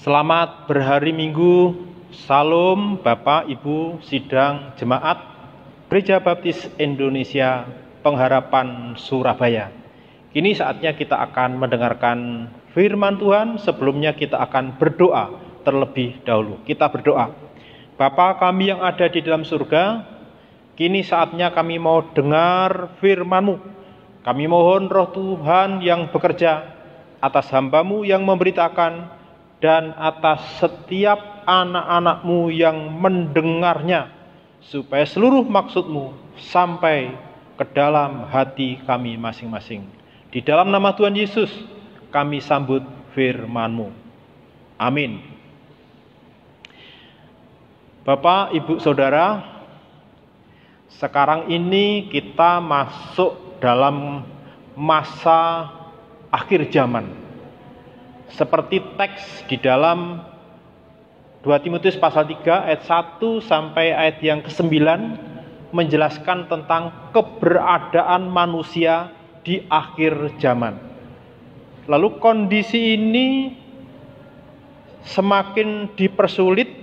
Selamat berhari Minggu, Salam Bapak Ibu Sidang Jemaat Gereja Baptis Indonesia Pengharapan Surabaya. Kini saatnya kita akan mendengarkan firman Tuhan. Sebelumnya kita akan berdoa terlebih dahulu. Kita berdoa. Bapa kami yang ada di dalam surga, kini saatnya kami mau dengar firman-Mu. Kami mohon Roh Tuhan yang bekerja atas hamba-Mu yang memberitakan dan atas setiap anak-anak-Mu yang mendengarnya, supaya seluruh maksud-Mu sampai ke dalam hati kami masing-masing. Di dalam nama Tuhan Yesus, kami sambut firman-Mu. Amin. Bapak, Ibu, Saudara, sekarang ini kita masuk dalam masa akhir zaman. Seperti teks di dalam 2 Timotius pasal 3 ayat 1 sampai ayat yang ke-9 menjelaskan tentang keberadaan manusia di akhir zaman. Lalu kondisi ini semakin dipersulit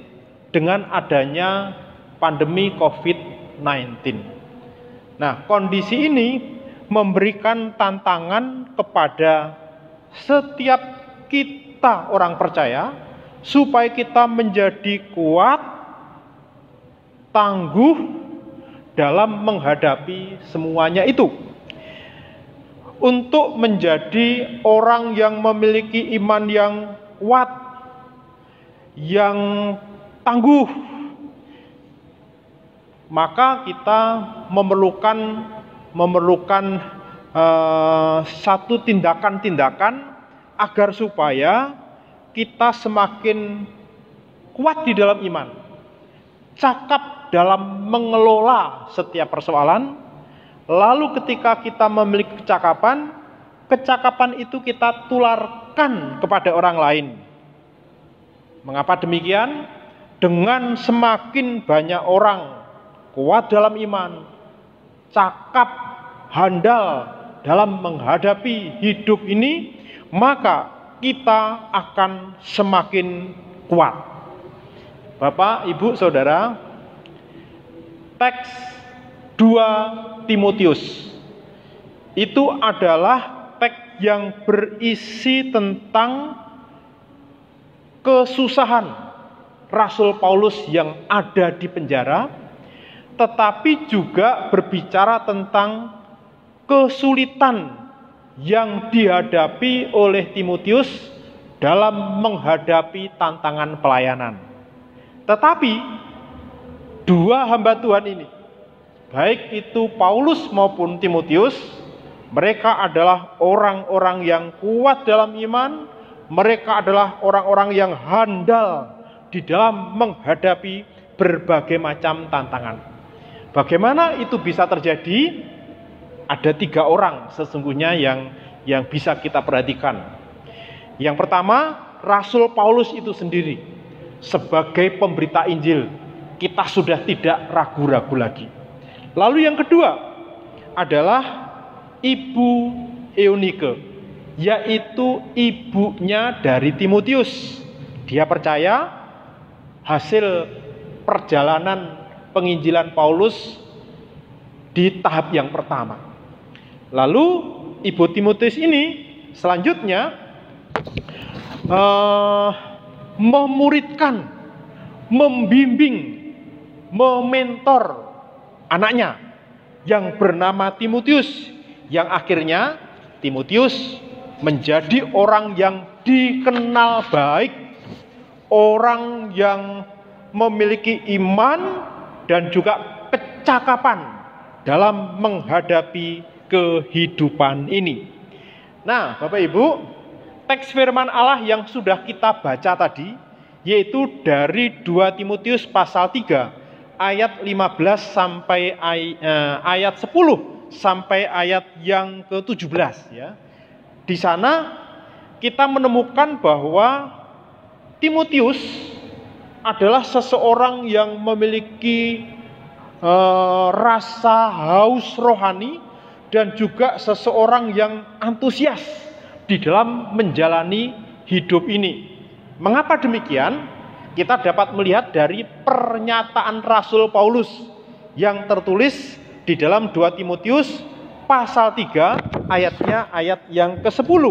dengan adanya pandemi COVID-19. Nah, kondisi ini memberikan tantangan kepada setiap kita orang percaya supaya kita menjadi kuat, tangguh dalam menghadapi semuanya itu. Untuk menjadi orang yang memiliki iman yang kuat, yang tangguh, maka kita memerlukan satu tindakan-tindakan agar supaya kita semakin kuat di dalam iman, cakap dalam mengelola setiap persoalan. Lalu ketika kita memiliki kecakapan itu kita tularkan kepada orang lain. Mengapa demikian? Dengan semakin banyak orang kuat dalam iman, cakap, handal dalam menghadapi hidup ini, maka kita akan semakin kuat. Bapak, Ibu, Saudara, teks 2 Timotius itu adalah teks yang berisi tentang kesusahan Rasul Paulus yang ada di penjara, tetapi juga berbicara tentang kesulitan yang dihadapi oleh Timotius dalam menghadapi tantangan pelayanan. Tetapi dua hamba Tuhan ini, baik itu Paulus maupun Timotius, mereka adalah orang-orang yang kuat dalam iman, mereka adalah orang-orang yang handal di dalam menghadapi berbagai macam tantangan. Bagaimana itu bisa terjadi? Ada 3 orang sesungguhnya yang bisa kita perhatikan. Yang pertama, Rasul Paulus itu sendiri sebagai pemberita Injil, kita sudah tidak ragu-ragu lagi. Lalu yang kedua adalah Ibu Eunike, yaitu ibunya dari Timotius. Dia percaya hasil perjalanan penginjilan Paulus di tahap yang pertama. Lalu Ibu Timotius ini selanjutnya memuridkan, membimbing, mementor anaknya yang bernama Timotius, yang akhirnya Timotius menjadi orang yang dikenal baik, orang yang memiliki iman dan juga kecakapan dalam menghadapi kehidupan ini. Nah, Bapak Ibu, teks firman Allah yang sudah kita baca tadi, yaitu dari 2 Timotius pasal 3 ayat 15 sampai ayat 10 sampai ayat yang ke-17 ya. Di sana kita menemukan bahwa Timotius adalah seseorang yang memiliki rasa haus rohani dan juga seseorang yang antusias di dalam menjalani hidup ini. Mengapa demikian? Kita dapat melihat dari pernyataan Rasul Paulus yang tertulis di dalam 2 Timotius pasal 3 ayatnya ayat yang ke-10.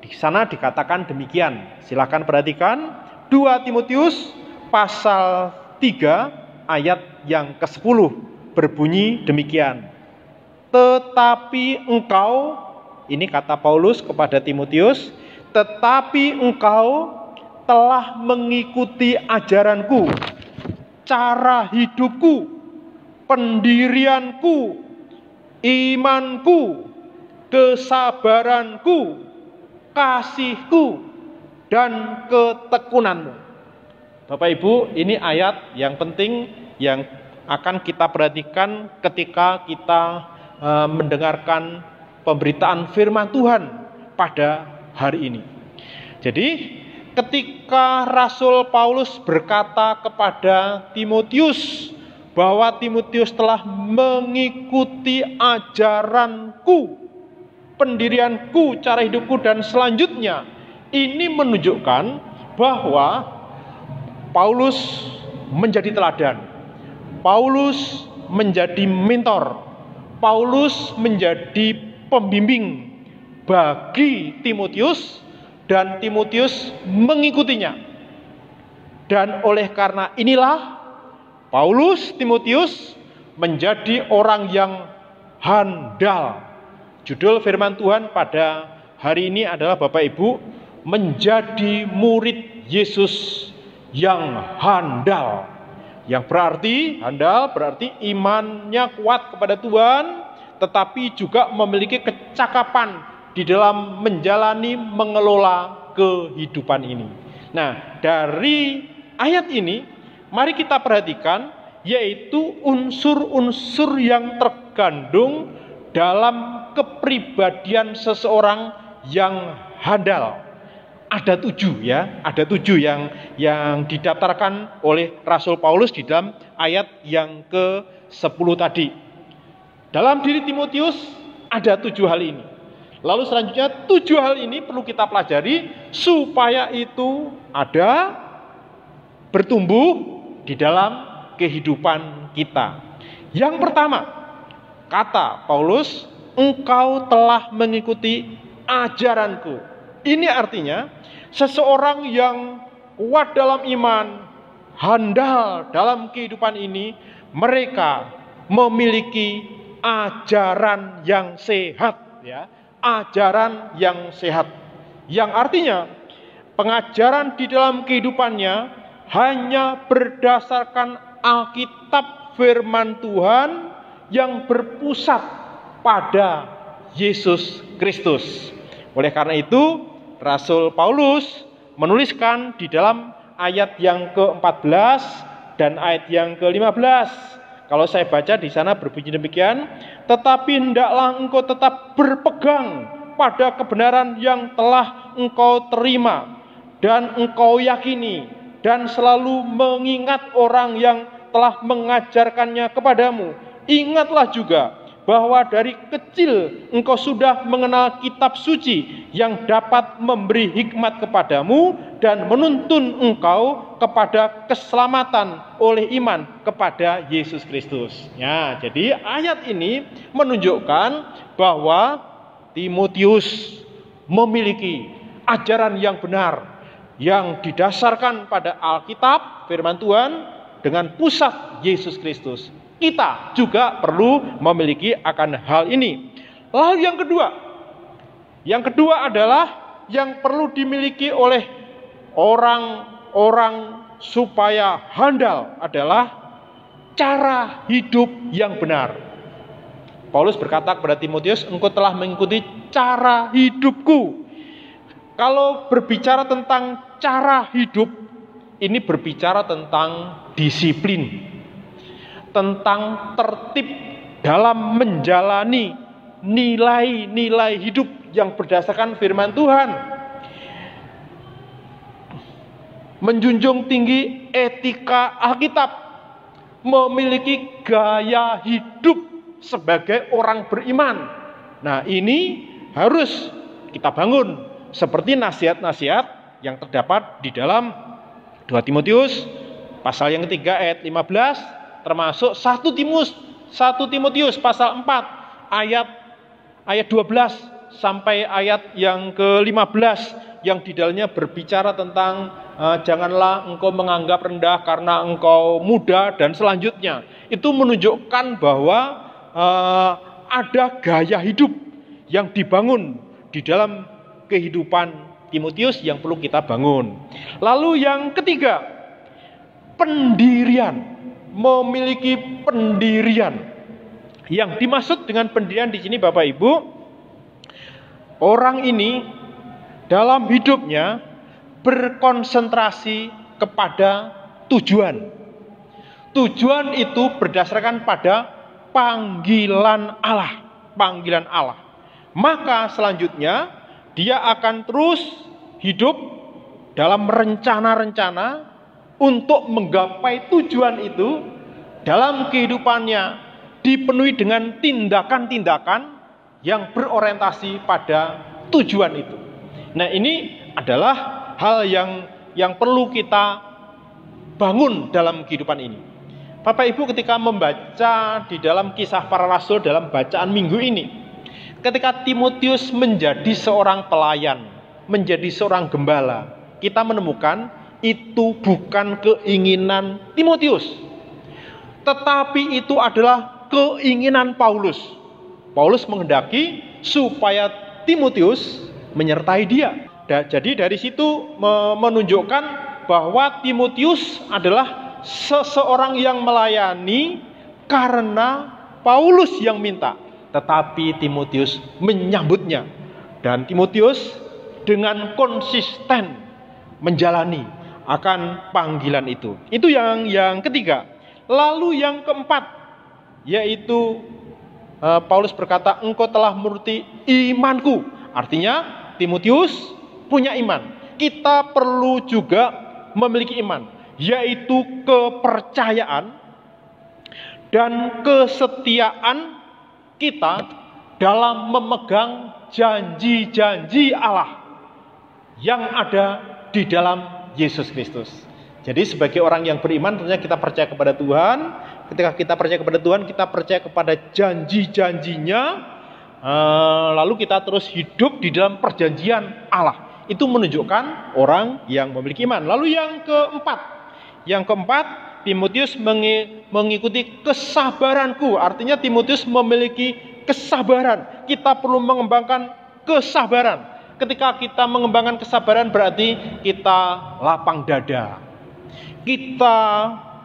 Di sana dikatakan demikian. Silakan perhatikan 2 Timotius pasal 3 ayat yang ke-10 berbunyi demikian. Tetapi engkau, ini kata Paulus kepada Timotius, tetapi engkau telah mengikuti ajaranku, cara hidupku, pendirianku, imanku, kesabaranku, kasihku, dan ketekunanmu. Bapak Ibu, ini ayat yang penting yang akan kita perhatikan ketika kita mendengarkan pemberitaan firman Tuhan pada hari ini. Jadi ketika Rasul Paulus berkata kepada Timotius bahwa Timotius telah mengikuti ajaranku, pendirianku, cara hidupku, dan selanjutnya, ini menunjukkan bahwa Paulus menjadi teladan, Paulus menjadi mentor, Paulus menjadi pembimbing bagi Timotius, dan Timotius mengikutinya. Dan oleh karena inilah Paulus Timotius menjadi orang yang handal. Judul firman Tuhan pada hari ini adalah Bapak Ibu, menjadi murid Yesus yang handal. Yang berarti handal berarti imannya kuat kepada Tuhan, tetapi juga memiliki kecakapan di dalam menjalani, mengelola kehidupan ini. Nah, dari ayat ini mari kita perhatikan, yaitu unsur-unsur yang terkandung dalam kepribadian seseorang yang handal. Ada 7 ya, ada 7 yang didaftarkan oleh Rasul Paulus di dalam ayat yang ke-10 tadi. Dalam diri Timotius ada 7 hal ini. Lalu selanjutnya 7 hal ini perlu kita pelajari supaya itu ada bertumbuh di dalam kehidupan kita. Yang pertama, kata Paulus, engkau telah mengikuti ajaranku. Ini artinya seseorang yang kuat dalam iman, handal dalam kehidupan ini, mereka memiliki ajaran yang sehat, ya, ajaran yang sehat. Yang artinya pengajaran di dalam kehidupannya hanya berdasarkan Alkitab firman Tuhan yang berpusat pada Yesus Kristus. Oleh karena itu, Rasul Paulus menuliskan di dalam ayat yang ke-14 dan ayat yang ke-15. Kalau saya baca di sana berbunyi demikian, tetapi hendaklah engkau tetap berpegang pada kebenaran yang telah engkau terima dan engkau yakini, dan selalu mengingat orang yang telah mengajarkannya kepadamu. Ingatlah juga bahwa dari kecil engkau sudah mengenal kitab suci yang dapat memberi hikmat kepadamu dan menuntun engkau kepada keselamatan oleh iman kepada Yesus Kristus. Ya, jadi ayat ini menunjukkan bahwa Timotius memiliki ajaran yang benar yang didasarkan pada Alkitab firman Tuhan dengan pusat Yesus Kristus. Kita juga perlu memiliki akan hal ini. Lalu yang kedua adalah yang perlu dimiliki oleh orang-orang supaya handal adalah cara hidup yang benar. Paulus berkata kepada Timotius, engkau telah mengikuti cara hidupku. Kalau berbicara tentang cara hidup, ini berbicara tentang disiplin, tentang tertib dalam menjalani nilai-nilai hidup yang berdasarkan firman Tuhan. Menjunjung tinggi etika Alkitab, memiliki gaya hidup sebagai orang beriman. Nah, ini harus kita bangun seperti nasihat-nasihat yang terdapat di dalam 2 Timotius pasal yang ketiga ayat 15, termasuk 1 Timotius pasal 4 ayat 12 sampai ayat yang ke-15 yang di dalamnya berbicara tentang janganlah engkau menganggap rendah karena engkau muda dan selanjutnya. Itu menunjukkan bahwa ada gaya hidup yang dibangun di dalam kehidupan Timotius yang perlu kita bangun. Lalu yang ketiga, pendirian, memiliki pendirian. Yang dimaksud dengan pendirian di sini Bapak Ibu, orang ini dalam hidupnya berkonsentrasi kepada tujuan. Tujuan itu berdasarkan pada panggilan Allah. Maka selanjutnya dia akan terus hidup dalam rencana-rencana untuk menggapai tujuan itu dalam kehidupannya, dipenuhi dengan tindakan-tindakan yang berorientasi pada tujuan itu. Nah, ini adalah hal yang perlu kita bangun dalam kehidupan ini. Bapak Ibu, ketika membaca di dalam Kisah Para Rasul dalam bacaan minggu ini, ketika Timotius menjadi seorang pelayan, menjadi seorang gembala, kita menemukan itu bukan keinginan Timotius, tetapi itu adalah keinginan Paulus. Paulus menghendaki supaya Timotius menyertai dia. Jadi dari situ menunjukkan bahwa Timotius adalah seseorang yang melayani karena Paulus yang minta, tetapi Timotius menyambutnya. Dan Timotius dengan konsisten menjalani akan panggilan itu. Itu yang ketiga. Lalu yang keempat, yaitu Paulus berkata, engkau telah menuruti imanku. Artinya Timotius punya iman. Kita perlu juga memiliki iman, yaitu kepercayaan dan kesetiaan kita dalam memegang janji-janji Allah yang ada di dalam Yesus Kristus. Jadi sebagai orang yang beriman tentunya kita percaya kepada Tuhan. Ketika kita percaya kepada Tuhan, kita percaya kepada janji-janjinya, lalu kita terus hidup di dalam perjanjian Allah. Itu menunjukkan orang yang memiliki iman. Lalu yang keempat, Timotius mengikuti kesabaranku. Artinya Timotius memiliki kesabaran. Kita perlu mengembangkan kesabaran. Ketika kita mengembangkan kesabaran berarti kita lapang dada. Kita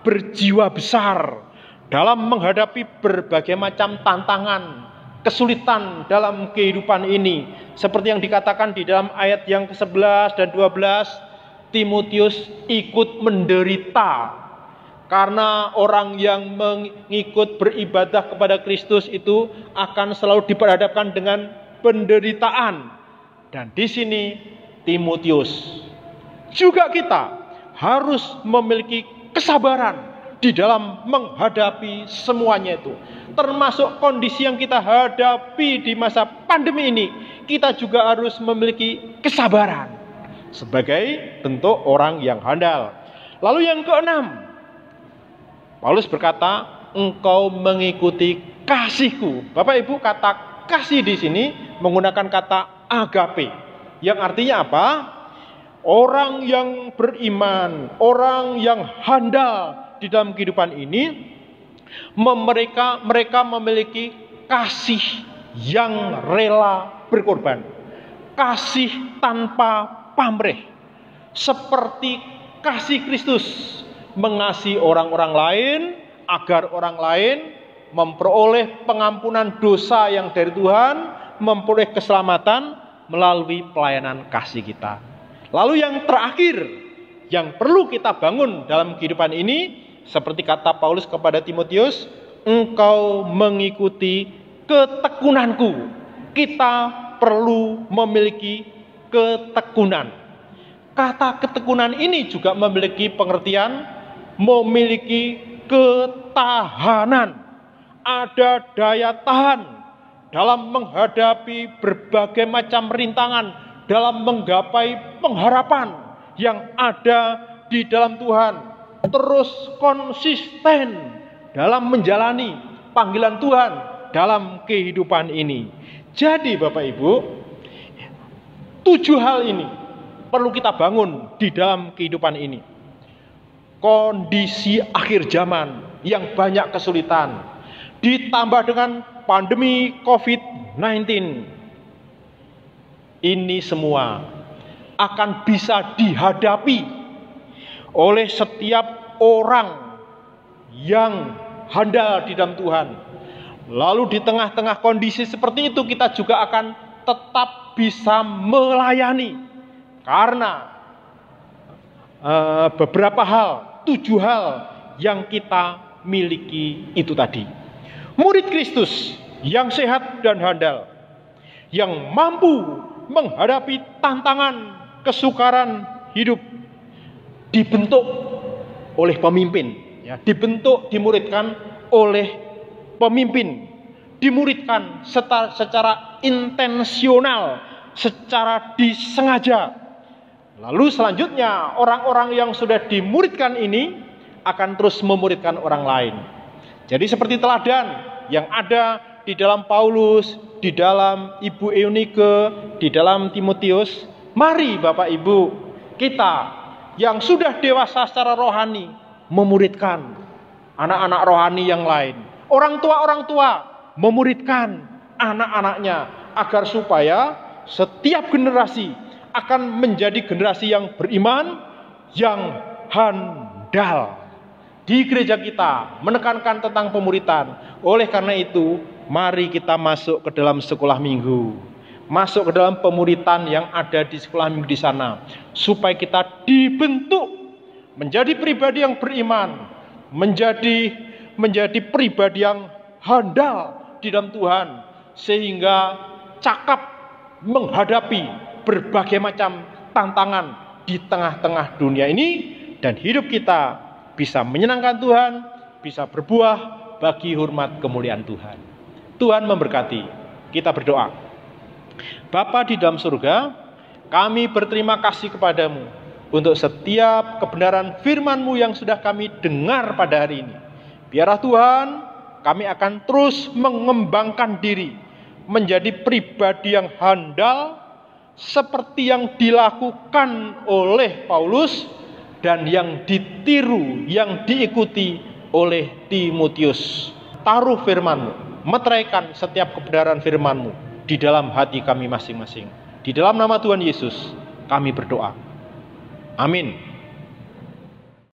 berjiwa besar dalam menghadapi berbagai macam tantangan, kesulitan dalam kehidupan ini. Seperti yang dikatakan di dalam ayat yang ke-11 dan 12, Timotius ikut menderita. Karena orang yang mengikut beribadah kepada Kristus itu akan selalu diperhadapkan dengan penderitaan. Dan di sini Timotius juga kita harus memiliki kesabaran di dalam menghadapi semuanya itu. Termasuk kondisi yang kita hadapi di masa pandemi ini, kita juga harus memiliki kesabaran sebagai bentuk orang yang handal. Lalu yang keenam, Paulus berkata, engkau mengikuti kasihku. Bapak Ibu, kata kasih di sini menggunakan kata agape, yang artinya apa? Orang yang beriman, orang yang handal di dalam kehidupan ini, mereka memiliki kasih yang rela berkorban, kasih tanpa pamrih, seperti kasih Kristus mengasihi orang-orang lain agar orang lain memperoleh pengampunan dosa yang dari Tuhan, memperoleh keselamatan melalui pelayanan kasih kita. Lalu yang terakhir yang perlu kita bangun dalam kehidupan ini, seperti kata Paulus kepada Timotius, engkau mengikuti ketekunanku. Kita perlu memiliki ketekunan. Kata ketekunan ini juga memiliki pengertian memiliki ketahanan. Ada daya tahan dalam menghadapi berbagai macam rintangan, dalam menggapai pengharapan yang ada di dalam Tuhan terus konsisten dalam menjalani panggilan Tuhan dalam kehidupan ini. Jadi Bapak Ibu, 7 hal ini perlu kita bangun di dalam kehidupan ini. Kondisi akhir zaman yang banyak kesulitan, ditambah dengan pandemi COVID-19, ini semua akan bisa dihadapi oleh setiap orang yang handal di dalam Tuhan. Lalu di tengah-tengah kondisi seperti itu kita juga akan tetap bisa melayani. Karena beberapa hal, 7 hal yang kita miliki itu tadi. Murid Kristus yang sehat dan handal, yang mampu menghadapi tantangan kesukaran hidup, dibentuk oleh pemimpin, ya, dimuridkan oleh pemimpin, dimuridkan secara intensional, secara disengaja. Lalu selanjutnya orang-orang yang sudah dimuridkan ini akan terus memuridkan orang lain. Jadi seperti teladan yang ada di dalam Paulus, di dalam Ibu Eunike, di dalam Timotius. Mari Bapak Ibu, kita yang sudah dewasa secara rohani memuridkan anak-anak rohani yang lain. Orang tua memuridkan anak-anaknya agar supaya setiap generasi akan menjadi generasi yang beriman, yang handal. Di gereja kita menekankan tentang pemuritan. Oleh karena itu, mari kita masuk ke dalam sekolah minggu. Masuk ke dalam pemuritan yang ada di sekolah minggu di sana. Supaya kita dibentuk menjadi pribadi yang beriman. Menjadi pribadi yang handal di dalam Tuhan. Sehingga cakap menghadapi berbagai macam tantangan di tengah-tengah dunia ini. Dan hidup kita bisa menyenangkan Tuhan, bisa berbuah bagi hormat kemuliaan Tuhan. Tuhan memberkati. Kita berdoa. Bapa di dalam surga, kami berterima kasih kepadamu untuk setiap kebenaran firman-Mu yang sudah kami dengar pada hari ini. Biarlah Tuhan, kami akan terus mengembangkan diri menjadi pribadi yang handal seperti yang dilakukan oleh Paulus dan yang ditiru, yang diikuti oleh Timotius. Taruh firman-Mu, meteraikan setiap kebenaran firman-Mu di dalam hati kami masing-masing. Di dalam nama Tuhan Yesus kami berdoa. Amin.